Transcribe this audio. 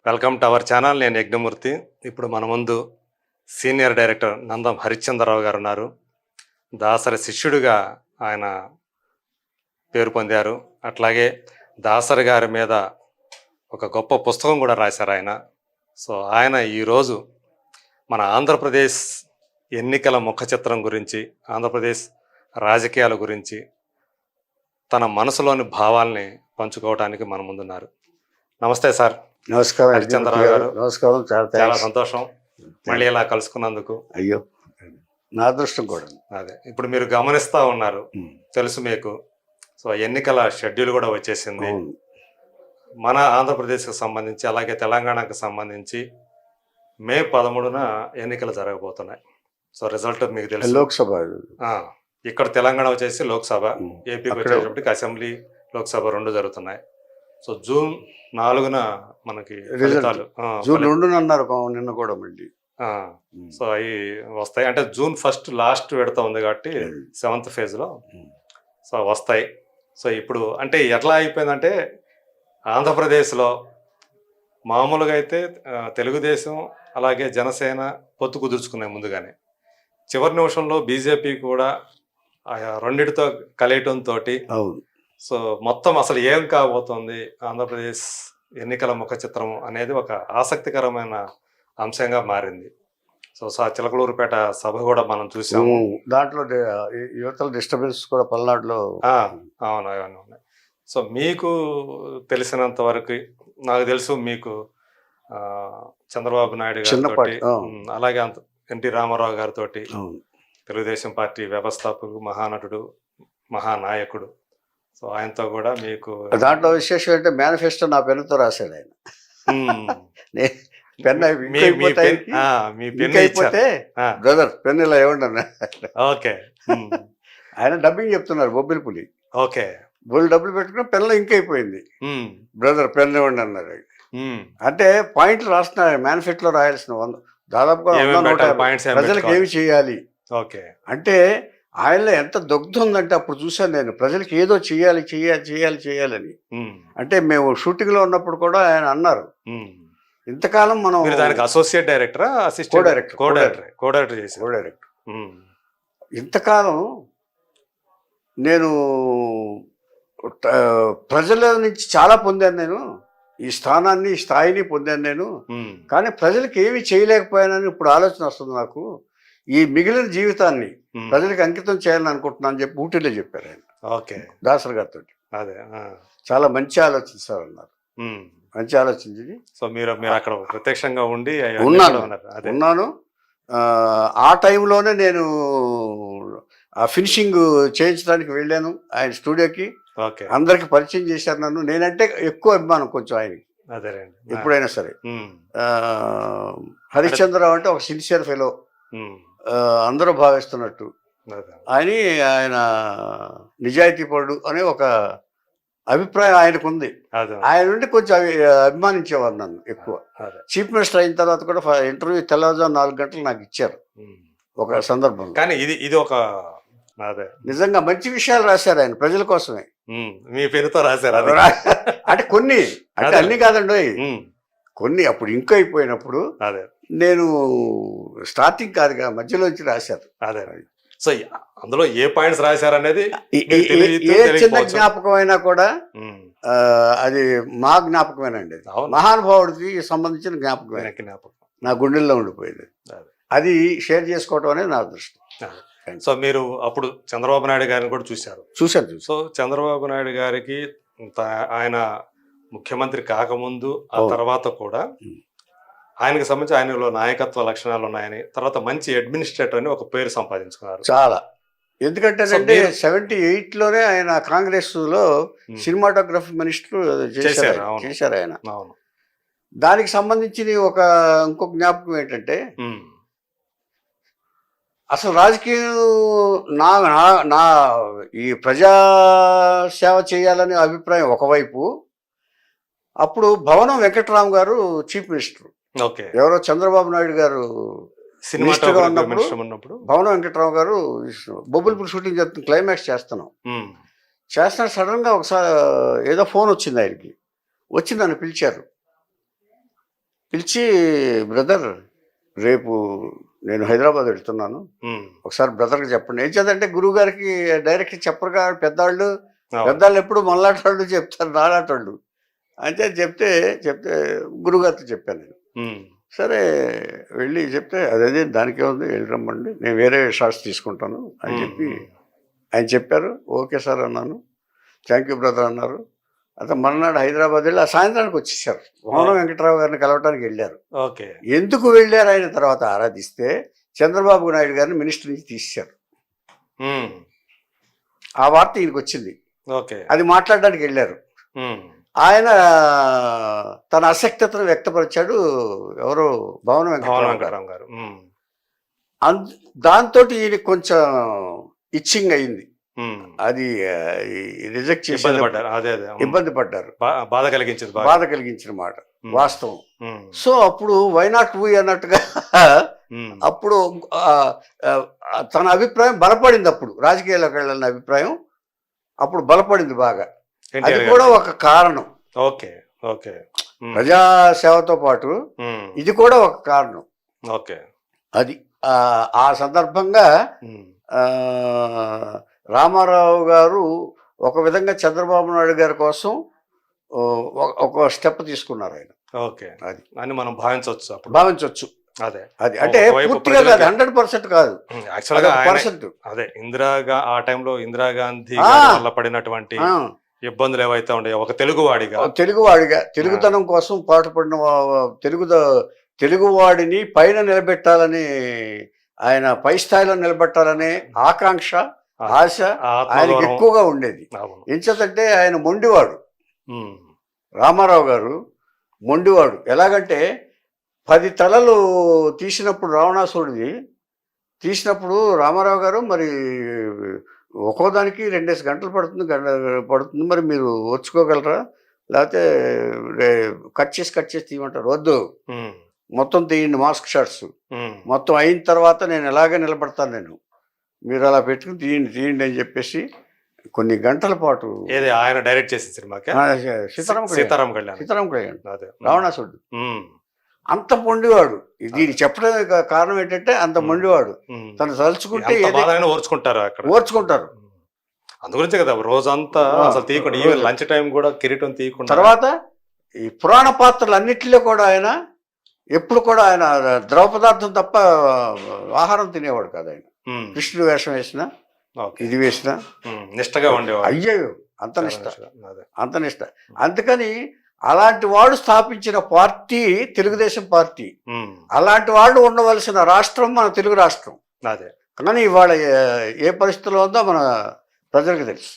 Welcome to our channel. నేను యజ్ఞమూర్తి. ఇప్పుడు మన ముందు సీనియర్ డైరెక్టర్ నందం హరిశ్చంద్రరావు గారు ఉన్నారు. దాసరి శిష్యుడిగా ఆయన పేరు పొందారు. అట్లాగే దాసరి గారి మీద ఒక గొప్ప పుస్తకం కూడా రాశారు ఆయన. సో ఆయన ఈరోజు మన ఆంధ్రప్రదేశ్ ఎన్నికల ముఖ చిత్రం గురించి, ఆంధ్రప్రదేశ్ రాజకీయాల గురించి తన మనసులోని భావాల్ని పంచుకోవడానికి మన ముందున్నారు. నమస్తే సార్. నమస్కారం హరిశ్చంద్రరావు గారు. నమస్కారం. చాలా సంతోషం మళ్ళీ ఇలా కలుసుకున్నందుకు. అయ్యో, నా అదృష్టం కూడా. అదే ఇప్పుడు మీరు గమనిస్తా ఉన్నారు, తెలుసు మీకు. సో ఎన్నికల షెడ్యూల్ కూడా వచ్చేసింది మన ఆంధ్రప్రదేశ్కి సంబంధించి, అలాగే తెలంగాణకు సంబంధించి. మే 13న ఎన్నికలు జరగబోతున్నాయి. సో రిజల్ట్ మీకు తెలుసు. లోక్సభ ఇక్కడ తెలంగాణ వచ్చేసి లోక్సభ, ఏపీకి వచ్చేటప్పటికి అసెంబ్లీ, లోక్సభ రెండు జరుగుతున్నాయి. సో జూన్ 4న మనకి ఫలితాలు. జూన్ 2న అన్నారు నిన్న కూడా మళ్ళీ. సో అవి వస్తాయి. అంటే జూన్ 1 లాస్ట్ విడత ఉంది కాబట్టి 7th ఫేజ్లో సో వస్తాయి. సో ఇప్పుడు అంటే ఎట్లా అయిపోయిందంటే, ఆంధ్రప్రదేశ్లో మామూలుగా అయితే తెలుగుదేశం అలాగే జనసేన పొత్తు కుదుర్చుకున్నాయి ముందుగానే. చివరి నిమిషంలో బీజేపీ కూడా రెండిటితో కలియటంతో సో మొత్తం అసలు ఏం కాబోతోంది ఆంధ్రప్రదేశ్ ఎన్నికల ముఖ చిత్రం అనేది ఒక ఆసక్తికరమైన అంశంగా మారింది. సో చిలకలూరుపేట సభ కూడా మనం చూసాము. దాంట్లో యువతల డిస్టర్బెన్స్ కూడా పల్నాడులో. అవును, అవన్నీ ఉన్నాయి. సో మీకు తెలిసినంత వరకు, నాకు తెలుసు మీకు చంద్రబాబు నాయుడు గారితో, అలాగే ఎన్టీ రామారావు గారితో, తెలుగుదేశం పార్టీ వ్యవస్థాపకుడు, మహానటుడు, మహానాయకుడు. సో ఆయనతో కూడా మీకు దాంట్లో విశేషం అంటే మేనిఫెస్టో నా పెన్నుతో రాశాడు ఆయన. పెన్ అయిపోతే బ్రదర్ పెన్ ఇలా ఇవ్వండి అన్న. ఓకే. ఆయన డబ్బింగ్ చెప్తున్నారు బొబ్బిలిపులి. ఓకే. బొల్లు డబ్బులు పెట్టుకుని పెన్లో ఇంక్ అయిపోయింది. బ్రదర్ పెన్ ఇవ్వండి అన్నారు. అంటే పాయింట్లు రాసిన మేనిఫెస్టోలో రాయాల్సిన దాదాపుగా ప్రజలకు ఏమి చేయాలి అంటే ఆయనలో ఎంత దగ్ధం ఉందంటే అప్పుడు చూశాను నేను. ప్రజలకు ఏదో చేయాలి చేయాలి చేయాలి చేయాలని. అంటే మేము షూటింగ్ లో ఉన్నప్పుడు కూడా ఆయన అన్నారు, ఇంతకాలం మనం దానికి అసోసియేట్ డైరెక్టర్, కో డైరెక్టర్ చేసి ఇంతకాలం నేను ప్రజల నుంచి చాలా పొందాను. నేను ఈ స్థానాన్ని, ఈ స్థాయిని పొందాను నేను. కానీ ప్రజలకు ఏమి చేయలేకపోయానని ఇప్పుడు ఆలోచన వస్తుంది నాకు. ఈ మిగిలిన జీవితాన్ని ప్రజలకు అంకితం చేయాలని అనుకుంటున్నాను అని చెప్పి ఊటీలో చెప్పారు ఆయన. ఓకే. దాసరి గారితో. అదే చాలా మంచి ఆలోచన సార్ అన్నారు. మంచి ఆలోచించింది. సో మీరు అక్కడ ప్రత్యక్షంగా ఉండి ఉన్నాను. ఆ టైంలోనే నేను ఆ ఫినిషింగ్ చేయించడానికి వెళ్ళాను ఆయన స్టూడియోకి. అందరికి పరిచయం చేశారు నన్ను. నేనంటే ఎక్కువ అభిమానం కొంచెం ఆయనకి, ఎప్పుడైనా సరే. హరిశ్చంద్రరావు అంటే ఒక సిన్సియర్ ఫెలో, అందరూ భావిస్తున్నట్టు. ఆయన నిజాయితీపరుడు అనే ఒక అభిప్రాయం ఆయనకు ఉంది. ఆయన నుండి కొంచెం అభిమానించేవారు నన్ను ఎక్కువ. చీఫ్ మినిస్టర్ అయిన తర్వాత కూడా ఇంటర్వ్యూ తెల్లవారుజాము 4 గంటలు నాకు ఇచ్చారు ఒక సందర్భం. కానీ ఇది ఒక నిజంగా మంచి విషయాలు రాశారు ఆయన ప్రజల కోసమే. మీ పేరుతో రాశారు అంటే కొన్ని, అంటే అన్ని కాదండి, కొన్ని అప్పుడు ఇంకా అయిపోయినప్పుడు నేను స్టార్టింగ్ కాదుగా మధ్యలోంచి రాశారు. అదే. సో అందులో ఏ పాయింట్స్ రాశారు అనేది ఏ చిన్న జ్ఞాపకం అయినా కూడా అది మా జ్ఞాపకమేనండి. మహానుభావుడికి సంబంధించిన జ్ఞాపకం నా గుండెల్లో ఉండిపోయింది. అది షేర్ చేసుకోవటం అనేది నా అదృష్టం. సో మీరు అప్పుడు చంద్రబాబు నాయుడు గారిని కూడా చూశారు. సో చంద్రబాబు నాయుడు గారికి ఆయన ముఖ్యమంత్రి కాకముందు, ఆ తర్వాత కూడా ఆయనకు సంబంధించి ఆయనలో నాయకత్వ లక్షణాలు ఉన్నాయని, తర్వాత మంచి అడ్మినిస్ట్రేటర్ అని ఒక పేరు సంపాదించుకున్నారు చాలా. ఎందుకంటే 78లోనే ఆయన కాంగ్రెస్ లో సినిమాటోగ్రఫీ మినిస్టర్ చేశారు ఆయన. దానికి సంబంధించిన ఇంకొక జ్ఞాపకం ఏంటంటే, అసలు రాజకీయం నా ఈ ప్రజాసేవ చేయాలనే అభిప్రాయం ఒకవైపు. అప్పుడు భవనం వెంకటరామ్ గారు చీఫ్ మినిస్టర్, ఎవరో చంద్రబాబు నాయుడు గారు మినిస్టర్గా ఉన్నప్పుడు భవనం వెంకటరావు గారు బొబ్బులపూడి షూటింగ్ జరుగుతుంది, క్లైమాక్స్ చేస్తున్నాం. సడన్ గా ఒకసారి ఏదో ఫోన్ వచ్చింది ఆయనకి. వచ్చి నన్ను పిలిచారు. పిలిచి బ్రదర్ రేపు నేను హైదరాబాద్ వెళ్తున్నాను, ఒకసారి బ్రదర్కి చెప్పండి. ఏం చేద్దంటే గురువు గారికి డైరెక్ట్ చెప్పరు కాబట్టి పెద్దవాళ్ళు ఎప్పుడు మళ్ళాటోళ్ళు చెప్తారు, నాలాటోళ్ళు అంటే చెప్తే గురువుగారితో చెప్పాను నేను. సరే వెళ్ళి చెప్తే అదే దానికే ఉంది, వెళ్ళి రమ్మండి, నేను వేరే షార్ట్స్ తీసుకుంటాను అని చెప్పి ఆయన చెప్పారు. ఓకే సార్ అన్నాను. థ్యాంక్ యూ బ్రదర్ అన్నారు. అయితే మర్నాడు హైదరాబాద్ వెళ్ళి ఆ సాయంత్రానికి వచ్చేసారు. మోహన వెంకటరావు గారిని కలవటానికి వెళ్ళారు. ఓకే. ఎందుకు వెళ్ళారు ఆయన తర్వాత ఆరాధిస్తే చంద్రబాబు నాయుడు గారిని మినిస్టర్ నుంచి తీసేశారు. ఆ వార్త ఈయనకి వచ్చింది. అది మాట్లాడడానికి వెళ్ళారు. ఆయన తన అసక్తతను వ్యక్తపరిచాడు. ఎవరు? భవన వెంకటరావు గారు. దాంతో ఈయన కొంచెం ఇచ్చింగ్ అయింది. అది రిజెక్ట్ చేసి ఇబ్బంది పడ్డారు. బాధ కలిగించిన మాట వాస్తవం. సో అప్పుడు వై నాట్ వీ అన్నట్టుగా అప్పుడు తన అభిప్రాయం బలపడింది. అప్పుడు రాజకీయాల్లోకి వెళ్ళాలన్న అభిప్రాయం అప్పుడు బలపడింది బాగా. అది కూడా ఒక కారణం. ఓకే. ఓకే. ప్రజాసేవతో పాటు ఇది కూడా ఒక కారణం. ఓకే. అది ఆ సందర్భంగా రామారావు గారు ఒక విధంగా చంద్రబాబు నాయుడు గారి కోసం ఒక స్టెప్ తీసుకున్నారు ఆయన. ఓకే. అది అని మనం భావించవచ్చు. అదే అంటే పూర్తిగా కాదు, 100% కాదు, యాక్చువల్గా అదే ఆ టైంలో ఇందిరాగాంధీ వల్ల పడినటువంటి ఇబ్బందులు ఏవైతే ఉండేవి ఒక తెలుగువాడిగా తెలుగుతనం కోసం పాటుపడిన తెలుగువాడిని పైన నిలబెట్టాలని, ఆయన పై స్థాయిలో నిలబెట్టాలనే ఆకాంక్ష, ఆశ ఆయనకి ఎక్కువగా ఉండేది. ఎంచేతంటే ఆయన మొండివాడు. రామారావు గారు మొండివాడు. ఎలాగంటే 10 తలలు తీసినప్పుడు రావణాసురుడిది తీసినప్పుడు రామారావు గారు మరి ఒక్కోదానికి 2 గంటలు పడుతుంది, మరి మీరు ఓర్చుకోగలరా, లేకపోతే కట్ చేసి తీయమంటారు. వద్దు, మొత్తం తీయండి, మాస్క్ షాట్స్ మొత్తం అయిన తర్వాత నేను ఎలాగే నిలబడతాను, మీరు అలా పెట్టుకుని తీయండి అని చెప్పేసి కొన్ని గంటల పాటు ఆయన డైరెక్ట్ చేసిన సినిమాకి సీతారాం కళ్యాణ్ రావణాసురుడు అంత మొండివాడు. దీనికి చెప్పడం కారణం ఏంటంటే అంత మొండివాడు. తను తలుచుకుంటే ఓర్చుకుంటారు. అందుగురించే కదా రోజంతా అసలు తీయకుండా, ఈవెన్ లంచ్ టైం కూడా కిరీటం తీయకుండా. తర్వాత ఈ పురాణ పాత్రలు అన్నిటిలో కూడా ఆయన ఎప్పుడు కూడా ఆయన ద్రవ పదార్థం తప్ప ఆహారం తినేవాడు కాదు. ఆయన కృష్ణుడు వేషం వేసినా ఇది వేసినా నిష్టగా ఉండేవాడు. అయ్యో అంత నిష్ట. అందుకని అలాంటి వాడు స్థాపించిన పార్టీ తెలుగుదేశం పార్టీ. అలాంటి వాళ్ళు ఉండవలసిన రాష్ట్రం మన తెలుగు రాష్ట్రం. కానీ ఇవాళ ఏ పరిస్థితిలో ఉందో మన ప్రజలకు తెలుసు.